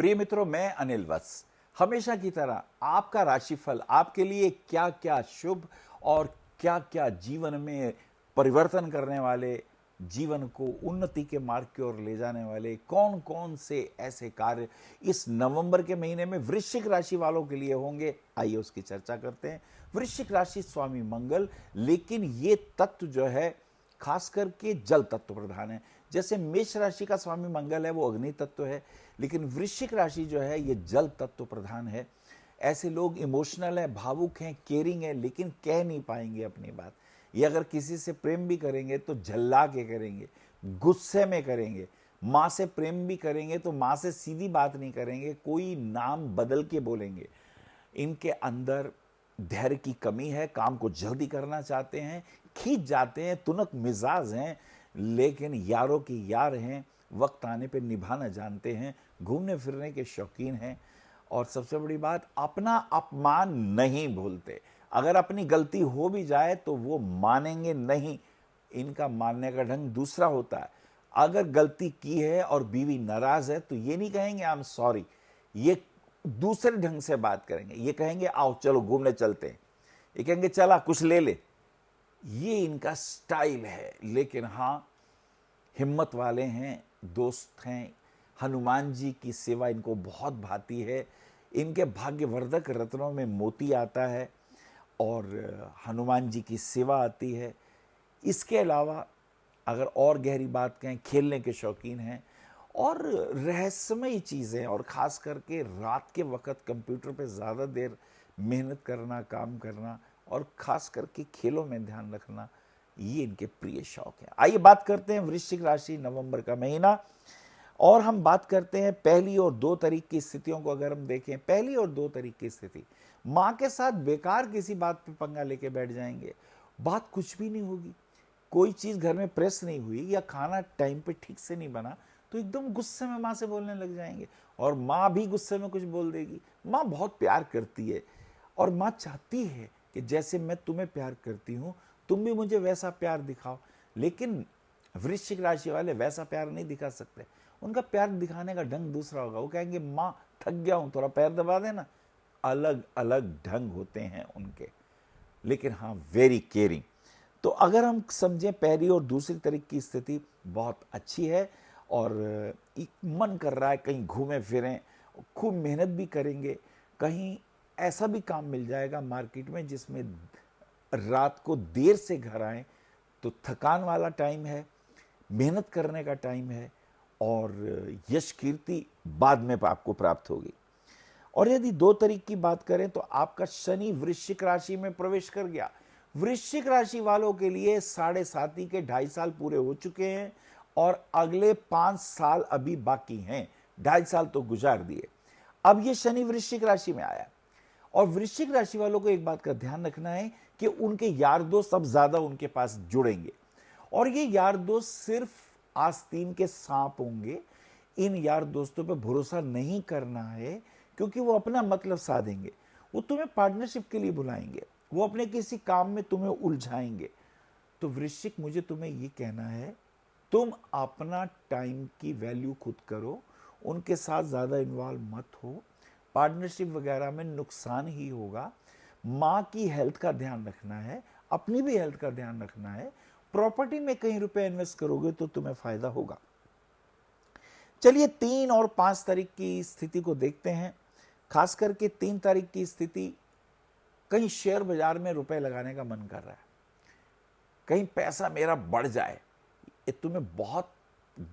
प्रिय मित्रों, मैं अनिल वत्स हमेशा की तरह आपका राशिफल आपके लिए क्या क्या शुभ और क्या क्या जीवन में परिवर्तन करने वाले, जीवन को उन्नति के मार्ग की ओर ले जाने वाले कौन कौन से ऐसे कार्य इस नवंबर के महीने में वृश्चिक राशि वालों के लिए होंगे, आइए उसकी चर्चा करते हैं। वृश्चिक राशि स्वामी मंगल, लेकिन ये तत्व जो है खास करके जल तत्व प्रधान है। जैसे मेष राशि का स्वामी मंगल है, वो अग्नि तत्व है, लेकिन वृश्चिक राशि जो है ये जल तत्व प्रधान है। ऐसे लोग इमोशनल है, भावुक हैं, केयरिंग है, लेकिन कह नहीं पाएंगे अपनी बात। ये अगर किसी से प्रेम भी करेंगे तो झल्ला के करेंगे, गुस्से में करेंगे। माँ से प्रेम भी करेंगे तो माँ से सीधी बात नहीं करेंगे, कोई नाम बदल के बोलेंगे। इनके अंदर धैर्य की कमी है, काम को जल्दी करना चाहते हैं, खींच जाते हैं, तुनक मिजाज हैं, लेकिन यारों की यार हैं, वक्त आने पे निभाना जानते हैं, घूमने फिरने के शौकीन हैं। और सबसे बड़ी बात, अपना अपमान नहीं भूलते। अगर अपनी गलती हो भी जाए तो वो मानेंगे नहीं, इनका मानने का ढंग दूसरा होता है। अगर गलती की है और बीवी नाराज है तो ये नहीं कहेंगे आई एम सॉरी, ये दूसरे ढंग से बात करेंगे। ये कहेंगे आओ चलो घूमने चलते हैं, ये कहेंगे चला कुछ ले ले। ये इनका स्टाइल है। लेकिन हाँ, हिम्मत वाले हैं, दोस्त हैं। हनुमान जी की सेवा इनको बहुत भाती है। इनके भाग्यवर्धक रत्नों में मोती आता है और हनुमान जी की सेवा आती है। इसके अलावा अगर और गहरी बात कहें, खेलने के शौकीन हैं और रहस्यमयी चीज़ें, और ख़ास करके रात के वक्त कंप्यूटर पे ज़्यादा देर मेहनत करना, काम करना और ख़ास करके खेलों में ध्यान रखना, ये इनके प्रिय शौक है। आइए बात करते हैं वृश्चिक राशि, नवंबर का महीना। और हम बात करते हैं पहली और 2 तारीख की स्थितियों को। अगर हम देखें पहली और 2 तारीख की स्थिति, माँ के साथ बेकार किसी बात पे पंगा लेके बैठ जाएंगे, बात कुछ भी नहीं होगी। कोई चीज़ घर में प्रेस नहीं हुई या खाना टाइम पे ठीक से नहीं बना तो एकदम गुस्से में माँ से बोलने लग जाएंगे, और माँ भी गुस्से में कुछ बोल देगी। माँ बहुत प्यार करती है और माँ चाहती है कि जैसे मैं तुम्हें प्यार करती हूँ तुम भी मुझे वैसा प्यार दिखाओ, लेकिन वृश्चिक राशि वाले वैसा प्यार नहीं दिखा सकते। उनका प्यार दिखाने का ढंग दूसरा होगा। वो कहेंगे माँ थक गया हूँ, थोड़ा पैर दबा देना। अलग अलग ढंग होते हैं उनके, लेकिन हाँ वेरी केयरिंग। तो अगर हम समझें पहली और दूसरी तारीख की स्थिति बहुत अच्छी है और एक मन कर रहा है कहीं घूमें फिरें, खूब मेहनत भी करेंगे। कहीं ऐसा भी काम मिल जाएगा मार्केट में जिसमें रात को देर से घर आएं, तो थकान वाला टाइम है, मेहनत करने का टाइम है और यश कीर्ति बाद में आपको प्राप्त होगी। और यदि 2 तारीख की बात करें तो आपका शनि वृश्चिक राशि में प्रवेश कर गया। वृश्चिक राशि वालों के लिए 7.5 के 2.5 साल पूरे हो चुके हैं और अगले 5 साल अभी बाकी हैं। 2.5 साल तो गुजार दिए, अब ये शनि वृश्चिक राशि में आया। और वृश्चिक राशि वालों को एक बात का ध्यान रखना है कि उनके यार दोस्त अब ज्यादा उनके पास जुड़ेंगे, और ये यार दोस्त सिर्फ आस्तीन के सांप होंगे। इन यार दोस्तों पे भरोसा नहीं करना है, क्योंकि वो अपना मतलब साधेंगे। वो तुम्हें पार्टनरशिप के लिए बुलाएंगे, वो अपने किसी काम में तुम्हें उलझाएंगे। तो वृश्चिक, मुझे तुम्हें ये कहना है, तुम अपना टाइम की वैल्यू खुद करो, उनके साथ ज़्यादा इन्वॉल्व मत हो। पार्टनरशिप वगैरह में नुकसान ही होगा। माँ की हेल्थ का ध्यान रखना है, अपनी भी हेल्थ का ध्यान रखना है। प्रॉपर्टी में कहीं रुपए इन्वेस्ट करोगे तो तुम्हें फायदा होगा। चलिए 3 और 5 तारीख की स्थिति को देखते हैं। खास करके 3 तारीख की स्थिति, कहीं शेयर बाजार में रुपए लगाने का मन कर रहा है, कहीं पैसा मेरा बढ़ जाए, ये तुम्हें बहुत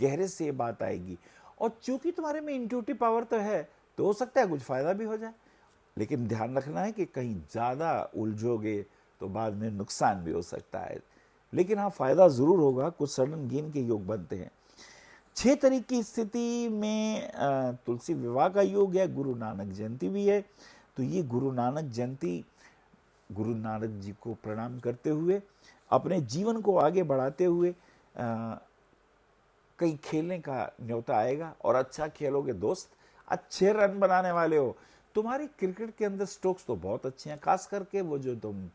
गहरे से ये बात आएगी। और चूंकि तुम्हारे में इंट्यूटिव पावर तो है, तो हो सकता है कुछ फायदा भी हो जाए, लेकिन ध्यान रखना है कि कहीं ज़्यादा उलझोगे तो बाद में नुकसान भी हो सकता है। लेकिन हाँ, फायदा ज़रूर होगा, कुछ सडन गेन के योग बनते हैं। 6 तारीख की स्थिति में तुलसी विवाह का योग है, गुरु नानक जयंती भी है। तो ये गुरु नानक जयंती, गुरु नानक जी को प्रणाम करते हुए, अपने जीवन को आगे बढ़ाते हुए कहीं खेलने का न्योता आएगा। और अच्छा खेलोगे दोस्त, अच्छे रन बनाने वाले हो। तुम्हारी क्रिकेट के अंदर स्ट्रोक्स तो बहुत अच्छे हैं, खास करके वो जो तुम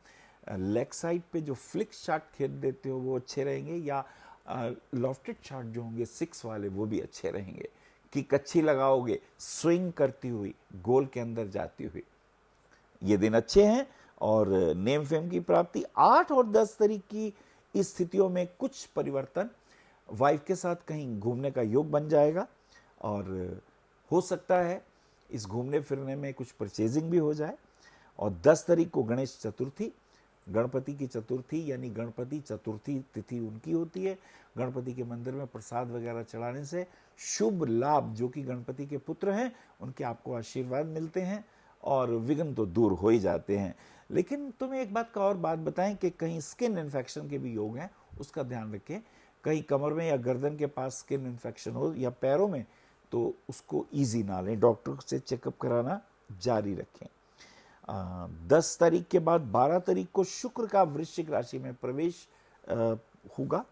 लेग साइड पे जो फ्लिक शॉट खेल देते हो वो अच्छे रहेंगे, या लॉफ्टेड शॉट जो होंगे 6 वाले वो भी अच्छे रहेंगे। की कच्छी लगाओगे स्विंग करती हुई, गोल के अंदर जाती हुई। ये दिन अच्छे हैं और नेम फेम की प्राप्ति। 8 और 10 तारीख की स्थितियों में कुछ परिवर्तन, वाइफ के साथ कहीं घूमने का योग बन जाएगा और हो सकता है इस घूमने फिरने में कुछ परचेजिंग भी हो जाए। और 10 तारीख को गणेश चतुर्थी, गणपति की चतुर्थी यानी गणपति चतुर्थी तिथि उनकी होती है। गणपति के मंदिर में प्रसाद वगैरह चढ़ाने से शुभ लाभ, जो कि गणपति के पुत्र हैं, उनके आपको आशीर्वाद मिलते हैं और विघ्न तो दूर हो ही जाते हैं। लेकिन तुम्हें एक बात का और बात बताएं कि कहीं स्किन इन्फेक्शन के भी योग हैं, उसका ध्यान रखें। कहीं कमर में या गर्दन के पास स्किन इन्फेक्शन हो या पैरों में, तो उसको ईजी ना लें, डॉक्टर से चेकअप कराना जारी रखें। 10 तारीख के बाद 12 तारीख को शुक्र का वृश्चिक राशि में प्रवेश होगा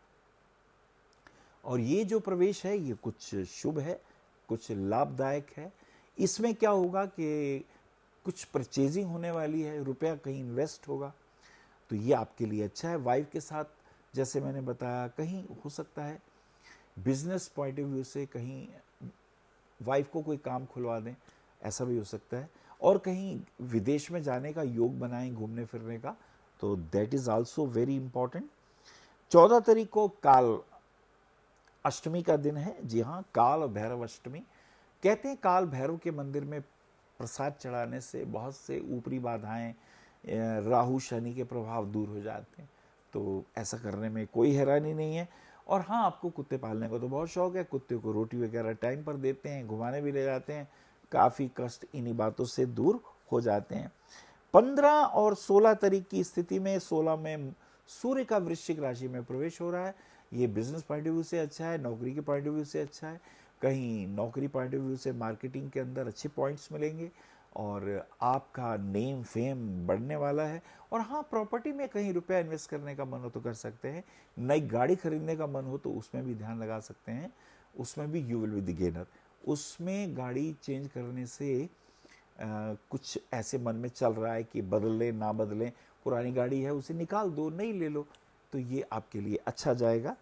और ये जो प्रवेश है ये कुछ शुभ है, कुछ लाभदायक है। इसमें क्या होगा कि कुछ परचेजिंग होने वाली है, रुपया कहीं इन्वेस्ट होगा, तो ये आपके लिए अच्छा है। वाइफ के साथ जैसे मैंने बताया, कहीं हो सकता है बिजनेस पॉइंट ऑफ व्यू से कहीं वाइफ को कोई काम खुलवा दें, ऐसा भी हो सकता है। और कहीं विदेश में जाने का योग बनाएं घूमने फिरने का, तो that is also very important. 14 तारीख को काल अष्टमी का दिन है। जी हाँ, काल भैरव अष्टमी। कहते हैं काल भैरव के मंदिर में प्रसाद चढ़ाने से बहुत से ऊपरी बाधाएं, राहु शनि के प्रभाव दूर हो जाते हैं, तो ऐसा करने में कोई हैरानी नहीं है। और हाँ, आपको कुत्ते पालने का तो बहुत शौक है, कुत्ते को रोटी वगैरह टाइम पर देते हैं, घुमाने भी ले जाते हैं, काफ़ी कष्ट इन्हीं बातों से दूर हो जाते हैं। 15 और 16 तारीख की स्थिति में, 16 में सूर्य का वृश्चिक राशि में प्रवेश हो रहा है। ये बिजनेस पॉइंट ऑफ व्यू से अच्छा है, नौकरी के पॉइंट ऑफ व्यू से अच्छा है। कहीं नौकरी पॉइंट ऑफ व्यू से मार्केटिंग के अंदर अच्छे पॉइंट्स मिलेंगे और आपका नेम फेम बढ़ने वाला है। और हाँ, प्रॉपर्टी में कहीं रुपया इन्वेस्ट करने का मन हो तो कर सकते हैं। नई गाड़ी खरीदने का मन हो तो उसमें भी ध्यान लगा सकते हैं, उसमें भी you will be the gainer. उसमें गाड़ी चेंज करने से कुछ ऐसे मन में चल रहा है कि बदले ना बदलें, पुरानी गाड़ी है उसे निकाल दो, नई ले लो, तो ये आपके लिए अच्छा जाएगा।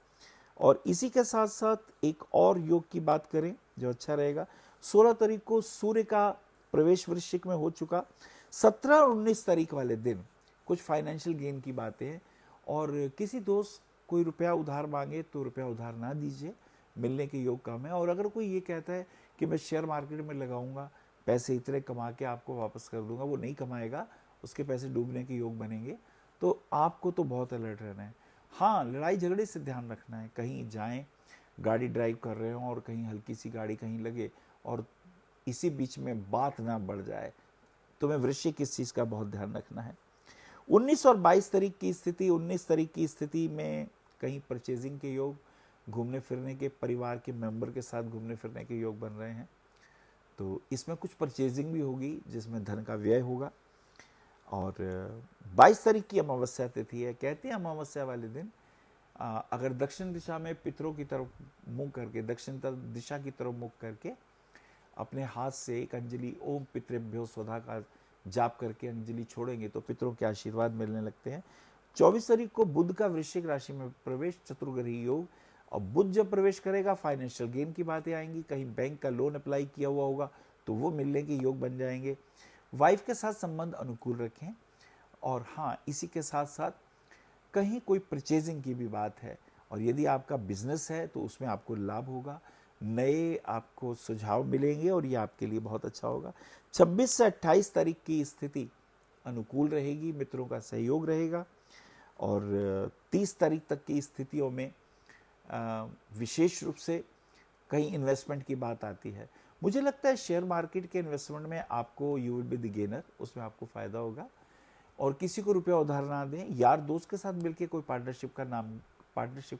और इसी के साथ साथ एक और योग की बात करें जो अच्छा रहेगा। 16 तारीख को सूर्य का प्रवेश वृश्चिक में हो चुका। 17 और 19 तारीख वाले दिन कुछ फाइनेंशियल गेन की बातें हैं। और किसी दोस्त कोई रुपया उधार मांगे तो रुपया उधार ना दीजिए, मिलने के योग कम है। और अगर कोई ये कहता है कि मैं शेयर मार्केट में लगाऊंगा, पैसे इतने कमा के आपको वापस कर दूंगा, वो नहीं कमाएगा, उसके पैसे डूबने के योग बनेंगे। तो आपको तो बहुत अलर्ट रहना है। हाँ, लड़ाई झगड़े से ध्यान रखना है। कहीं जाएं, गाड़ी ड्राइव कर रहे हो और कहीं हल्की सी गाड़ी कहीं लगे और इसी बीच में बात ना बढ़ जाए, तुम्हें वृश्चिक इस चीज़ का बहुत ध्यान रखना है। 19 और 22 तारीख की स्थिति, 19 तारीख की स्थिति में कहीं परचेजिंग के योग, घूमने फिरने के, परिवार के मेंबर के साथ घूमने फिरने के योग बन रहे हैं, तो इसमें कुछ परचेजिंग भी होगी जिसमें धन का व्यय होगा। और 22 तारीख की अमावस्या तिथि है। कहते हैं अमावस्या वाले दिन अगर दक्षिण दिशा में पितरों की तरफ मुंह करके, दक्षिण दिशा की तरफ मुख करके अपने हाथ से एक अंजलि ओम पितृभ्यो स्वधा का जाप करके अंजलि छोड़ेंगे तो पितरों के आशीर्वाद मिलने लगते हैं। 24 तारीख को बुध का वृश्चिक राशि में प्रवेश, चतुर्ग्रही योग। और बुध जब प्रवेश करेगा फाइनेंशियल गेन की बातें आएंगी। कहीं बैंक का लोन अप्लाई किया हुआ होगा तो वो मिलने के योग बन जाएंगे। वाइफ के साथ संबंध अनुकूल रखें। और हाँ, इसी के साथ साथ कहीं कोई परचेजिंग की भी बात है और यदि आपका बिजनेस है तो उसमें आपको लाभ होगा, नए आपको सुझाव मिलेंगे और ये आपके लिए बहुत अच्छा होगा। 26 से 28 तारीख की स्थिति अनुकूल रहेगी, मित्रों का सहयोग रहेगा। और 30 तारीख तक की स्थितियों में विशेष रूप से कहीं इन्वेस्टमेंट की बात आती है। मुझे लगता है शेयर मार्केट के इन्वेस्टमेंट में आपको you will be the gainer, उसमें आपको फ़ायदा होगा। और किसी को रुपया उधार ना दें, यार दोस्त के साथ मिलकर कोई पार्टनरशिप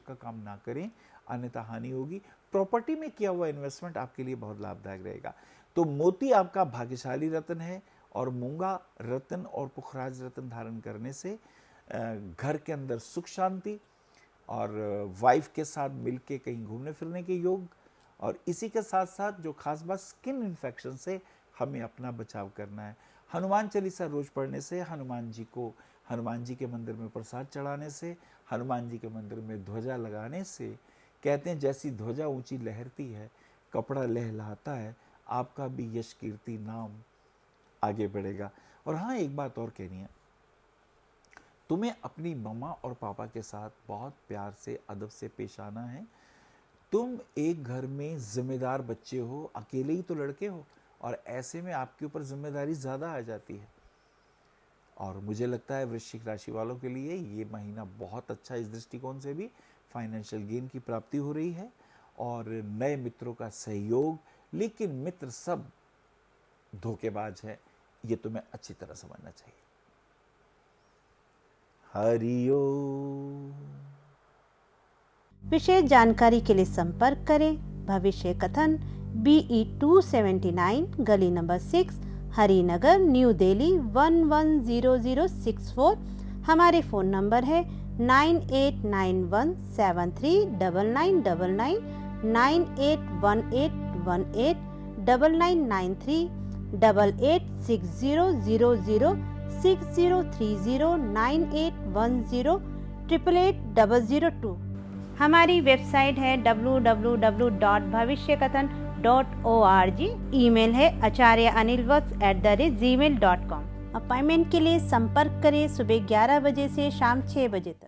का काम ना करें, अन्यथा हानि होगी। प्रॉपर्टी में किया हुआ इन्वेस्टमेंट आपके लिए बहुत लाभदायक रहेगा। तो मोती आपका भाग्यशाली रत्न है और मूंगा रत्न और पुखराज रत्न धारण करने से घर के अंदर सुख शांति और वाइफ के साथ मिलके कहीं घूमने फिरने के योग। और इसी के साथ साथ जो खास बात, स्किन इन्फेक्शन से हमें अपना बचाव करना है। हनुमान चालीसा रोज पढ़ने से, हनुमान जी के मंदिर में प्रसाद चढ़ाने से, हनुमान जी के मंदिर में ध्वजा लगाने से, कहते हैं जैसी ध्वजा ऊंची लहरती है, कपड़ा लहलाता है, आपका भी यश कीर्ति नाम आगे बढ़ेगा। और हाँ, एक बात और कहनी है, तुम्हें अपनी मम्मा और पापा के साथ बहुत प्यार से, अदब से पेश आना है। तुम एक घर में जिम्मेदार बच्चे हो, अकेले ही तो लड़के हो, और ऐसे में आपके ऊपर जिम्मेदारी ज़्यादा आ जाती है। और मुझे लगता है वृश्चिक राशि वालों के लिए ये महीना बहुत अच्छा, इस दृष्टिकोण से भी फाइनेंशियल गेन की प्राप्ति हो रही है और नए मित्रों का सहयोग। लेकिन मित्र सब धोखेबाज है, ये तुम्हें अच्छी तरह समझना चाहिए। हरिओम। विशेष जानकारी के लिए संपर्क करें भविष्य कथन BE 279 गली नंबर 6 हरिनगर न्यू दिल्ली 110064। हमारे फ़ोन नंबर है 9891739999, 9818189993, 88600060309810888002। हमारी वेबसाइट है www.bhavishyakathan.org। ईमेल है acharyaanilvats@gmail.com। अपॉइंटमेंट के लिए संपर्क करें सुबह 11 बजे से शाम 6 बजे तक।